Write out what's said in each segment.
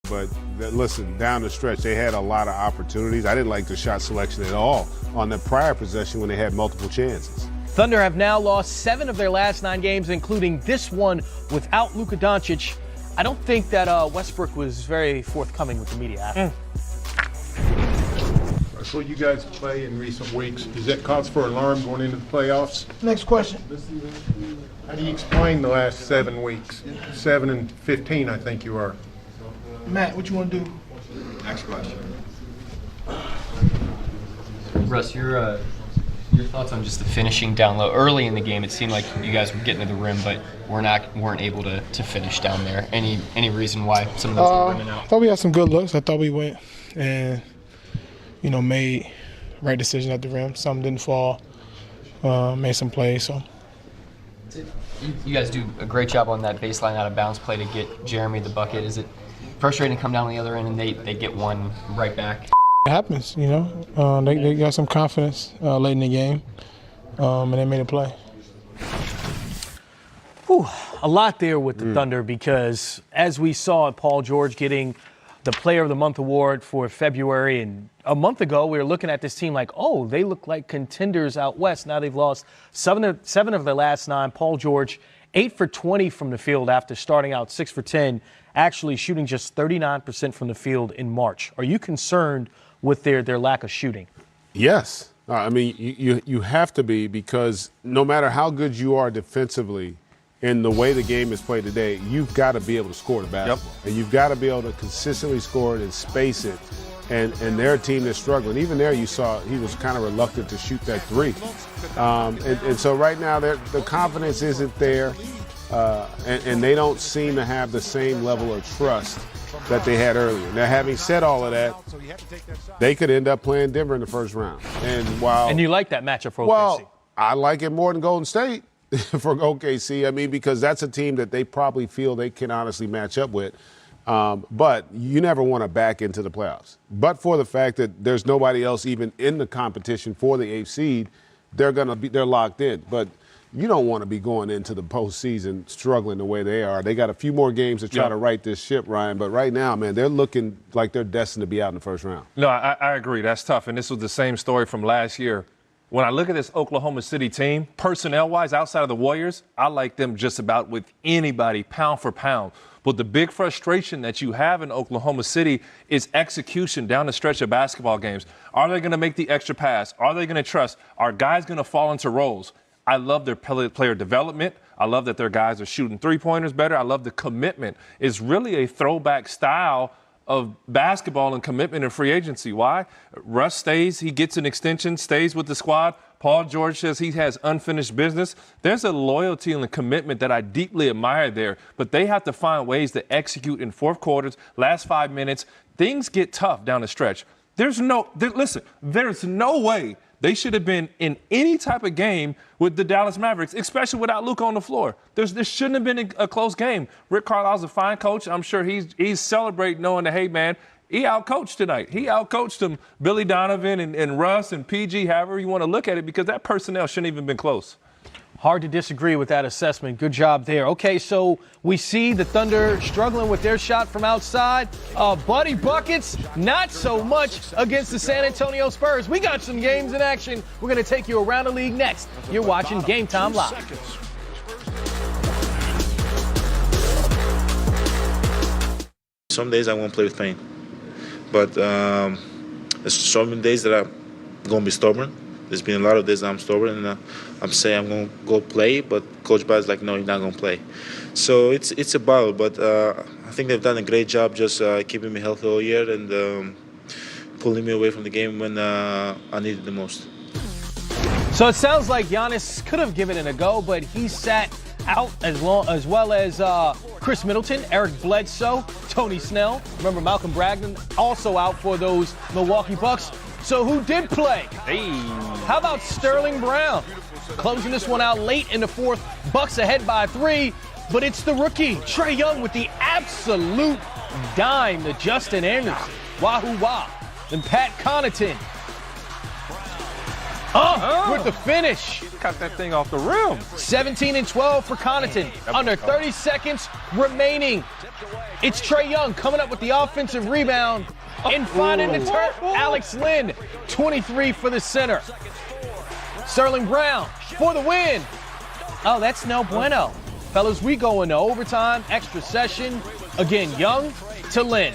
But listen, down the stretch, they had a lot of opportunities. I didn't like the shot selection at all on the prior possession when they had multiple chances. Thunder have now lost 7 of their last 9 games, including this one without Luka Doncic. I don't think that Westbrook was very forthcoming with the media after. So you guys play in recent weeks. Is that cause for alarm going into the playoffs? Next question. How do you explain the last 7 weeks? 7 and 15, I think you are. Matt, what you want to do? Next question. Russ, your thoughts on just the finishing down low early in the game? It seemed like you guys were getting to the rim, but weren't able to finish down there. Any reason why some of those were running out? I thought we had some good looks. I thought we went and made right decisions at the rim. Some didn't fall. Made some plays. So you guys do a great job on that baseline out of bounds play to get Jeremy the bucket. Is it frustrating to come down the other end and they get one right back? It happens, They got some confidence late in the game, and they made a play. A lot there with the Thunder because, as we saw Paul George getting the Player of the Month award for February, and a month ago we were looking at this team like, oh, they look like contenders out west. Now they've lost 7 of their last 9. Paul George, 8 for 20 from the field after starting out 6 for 10, actually shooting just 39% from the field in March. Are you concerned with their lack of shooting? Yes. I mean, you have to be, because no matter how good you are defensively, in the way the game is played today, you've got to be able to score the basketball. Yep. And you've got to be able to consistently score it and space it. And they're a team that's struggling. Even there you saw he was kind of reluctant to shoot that 3. And so right now the confidence isn't there. And they don't seem to have the same level of trust that they had earlier. Now, having said all of that, they could end up playing Denver in the first round. And you like that matchup for OKC? Well, I like it more than Golden State for OKC. I mean, because that's a team that they probably feel they can honestly match up with. But you never want to back into the playoffs. But for the fact that there's nobody else even in the competition for the 8th seed, they're locked in. But you don't want to be going into the postseason struggling the way they are. They got a few more games to try to right this ship, Ryan. But right now, man, they're looking like they're destined to be out in the first round. No, I agree. That's tough. And this was the same story from last year. When I look at this Oklahoma City team, personnel-wise, outside of the Warriors, I like them just about with anybody, pound for pound. But the big frustration that you have in Oklahoma City is execution down the stretch of basketball games. Are they going to make the extra pass? Are they going to trust? Are guys going to fall into roles? I love their player development. I love that their guys are shooting three-pointers better. I love the commitment. It's really a throwback style of basketball and commitment in free agency. Why? Russ stays. He gets an extension, stays with the squad. Paul George says he has unfinished business. There's a loyalty and a commitment that I deeply admire there. But they have to find ways to execute in fourth quarters, last 5 minutes. Things get tough down the stretch. There's no way they should have been in any type of game with the Dallas Mavericks, especially without Luka on the floor. There shouldn't have been a close game. Rick Carlisle's a fine coach. I'm sure he's celebrating knowing that, hey, man, he outcoached tonight. He outcoached them, Billy Donovan and Russ and PG, however you want to look at it, because that personnel shouldn't even been close. Hard to disagree with that assessment. Good job there. Okay, so we see the Thunder struggling with their shot from outside. Buddy buckets, not so much against the San Antonio Spurs. We got some games in action. We're going to take you around the league next. You're watching Game Time Live. Some days I won't play with pain. But there's some days that I'm going to be stubborn. There's been a lot of days I'm stubborn, and I'm saying I'm going to go play, but Coach Bad's like, no, you're not going to play. So it's a battle, but I think they've done a great job just keeping me healthy all year and pulling me away from the game when I needed the most. So it sounds like Giannis could have given it a go, but he sat out as well as Chris Middleton, Eric Bledsoe, Tony Snell. Remember Malcolm Brogdon also out for those Milwaukee Bucks. So who did play? Hey. How about Sterling Brown? Closing this one out late in the fourth. Bucks ahead by 3, but it's the rookie, Trae Young, with the absolute dime to Justin Anderson. Wahoo wah. And Pat Connaughton. With the finish. Cut that thing off the rim. 17 and 12 for Connaughton. Under 30 seconds remaining. It's Trae Young coming up with the offensive rebound and finding the turf. Alex Len, 23 for the center. Sterling Brown for the win. Oh, that's no bueno. Fellas, we go into overtime, extra session. Again, Young to Len.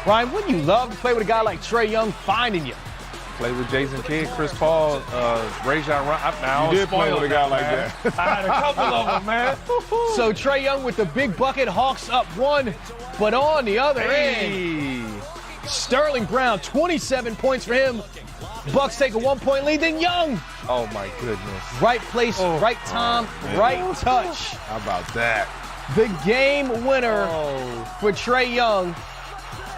Ryan, wouldn't you love to play with a guy like Trae Young finding you? Play with Jason Kidd, Chris Paul, Rajon Rondo. You did play with a guy like that. I had a couple of them, man. So Trae Young with the big bucket, Hawks up 1, but on the other end, Sterling Brown, 27 points for him. Bucks take a 1-point lead, then Young. Oh, my goodness. Right place, right time, right touch. How about that? The game winner for Trae Young.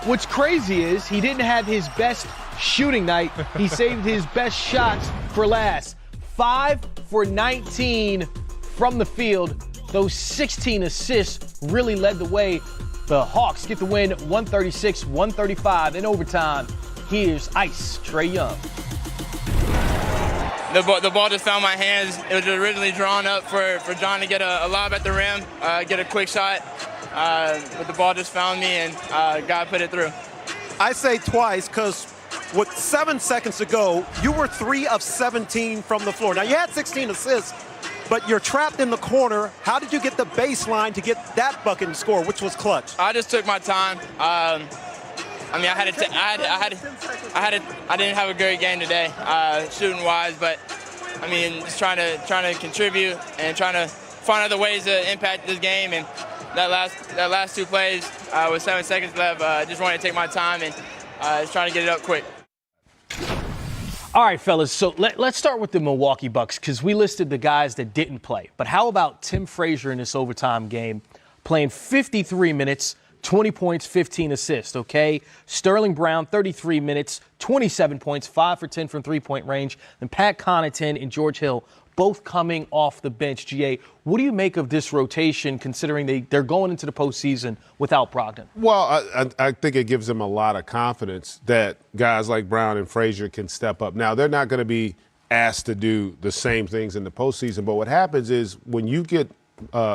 What's crazy is he didn't have his best shooting night. He saved his best shots for last. 5 for 19 from the field. Those 16 assists really led the way. The Hawks get the win 136-135 in overtime. Here's Ice Trae Young. The ball just found my hands. It was originally drawn up for John to get a lob at the rim, get a quick shot. But the ball just found me, and God put it through. I say twice because with 7 seconds to go, you were 3 of 17 from the floor. Now, you had 16 assists, but you're trapped in the corner. How did you get the baseline to get that bucket and score, which was clutch? I just took my time. I didn't have a great game today, shooting wise, but I mean, just trying to contribute and trying to find other ways to impact this game. And that last 2 plays with 7 seconds left, just wanted to take my time and just trying to get it up quick. All right, fellas, so let's start with the Milwaukee Bucks because we listed the guys that didn't play. But how about Tim Frazier in this overtime game playing 53 minutes, 20 points, 15 assists, okay? Sterling Brown, 33 minutes, 27 points, 5 for 10 from three-point range. And Pat Connaughton and George Hill both coming off the bench. GA, what do you make of this rotation considering they're going into the postseason without Brogdon? Well, I think it gives them a lot of confidence that guys like Brown and Frazier can step up. Now, they're not going to be asked to do the same things in the postseason, but what happens is when you get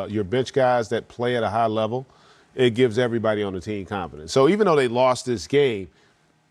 your bench guys that play at a high level, it gives everybody on the team confidence. So even though they lost this game,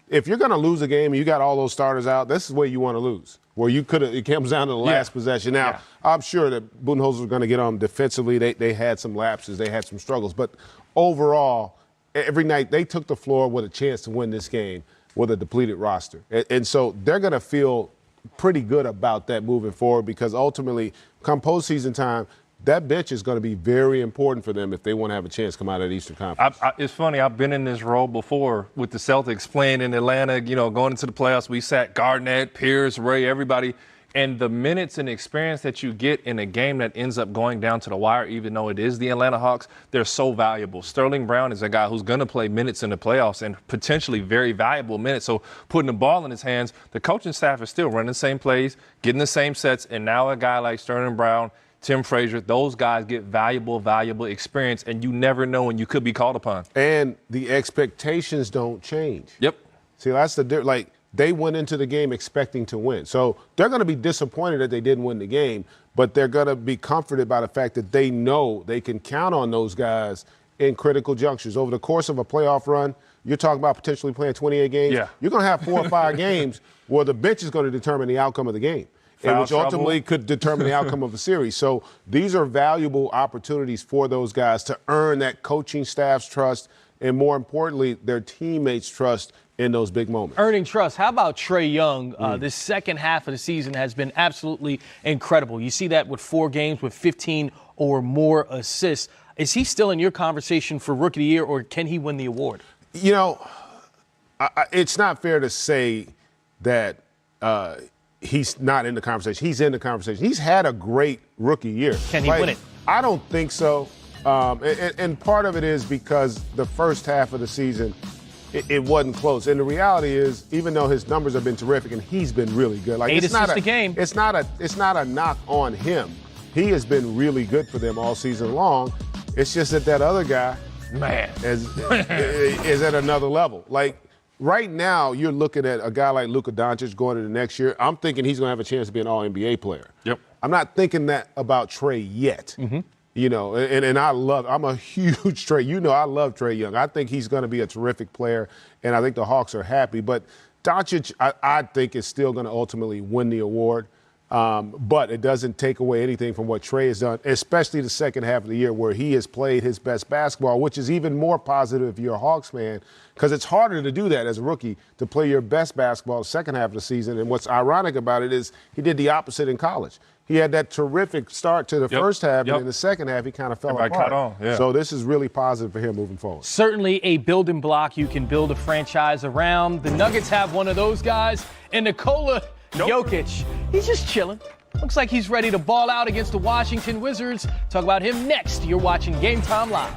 if you're going to lose a game and you got all those starters out, this is where you want to lose, where you could have. It comes down to the last possession. Now, I'm sure that Budenholzer was going to get on them defensively. They had some lapses. They had some struggles. But overall, every night they took the floor with a chance to win this game with a depleted roster. And so they're going to feel pretty good about that moving forward because ultimately, come postseason time, that bench is going to be very important for them if they want to have a chance to come out of the Eastern Conference. It's funny. I've been in this role before with the Celtics playing in Atlanta, going into the playoffs. We sat Garnett, Pierce, Ray, everybody. And the minutes and experience that you get in a game that ends up going down to the wire, even though it is the Atlanta Hawks, they're so valuable. Sterling Brown is a guy who's going to play minutes in the playoffs and potentially very valuable minutes. So putting the ball in his hands, the coaching staff is still running the same plays, getting the same sets. And now a guy like Sterling Brown, Tim Frazier, those guys get valuable experience, and you never know when you could be called upon. And the expectations don't change. Yep. See, that's the difference. Like, they went into the game expecting to win. So they're going to be disappointed that they didn't win the game, but they're going to be comforted by the fact that they know they can count on those guys in critical junctures. Over the course of a playoff run, you're talking about potentially playing 28 games. Yeah. You're going to have 4 or 5 games where the bench is going to determine the outcome of the game. And which ultimately could determine the outcome of a series. So these are valuable opportunities for those guys to earn that coaching staff's trust and, more importantly, their teammates' trust in those big moments. Earning trust. How about Trae Young? This second half of the season has been absolutely incredible. You see that with 4 games with 15 or more assists. Is he still in your conversation for Rookie of the Year, or can he win the award? It's not fair to say that he's not in the conversation. He's in the conversation. He's had a great rookie year. Can he win it? I don't think so. And part of it is because the first half of the season, it wasn't close. And the reality is, even though his numbers have been terrific and he's been really good, like 8 assists a game. It's not a knock on him. He has been really good for them all season long. It's just that other guy, man, is at another level. Like, right now, you're looking at a guy like Luka Doncic going into next year. I'm thinking he's going to have a chance to be an All-NBA player. Yep. I'm not thinking that about Trae yet. You know, and I'm a huge I love Trae Young. I think he's going to be a terrific player, and I think the Hawks are happy. But Doncic, I think, is still going to ultimately win the award. But it doesn't take away anything from what Trae has done, especially the second half of the year where he has played his best basketball, which is even more positive if you're a Hawks fan, because it's harder to do that as a rookie, to play your best basketball the second half of the season. And what's ironic about it is he did the opposite in college. He had that terrific start to the first half, and in the second half he kind of fell apart. So this is really positive for him moving forward. Certainly a building block you can build a franchise around. The Nuggets have one of those guys, and Nikola Jokic, he's just chilling. Looks like he's ready to ball out against the Washington Wizards. Talk about him next. You're watching Game Time Live.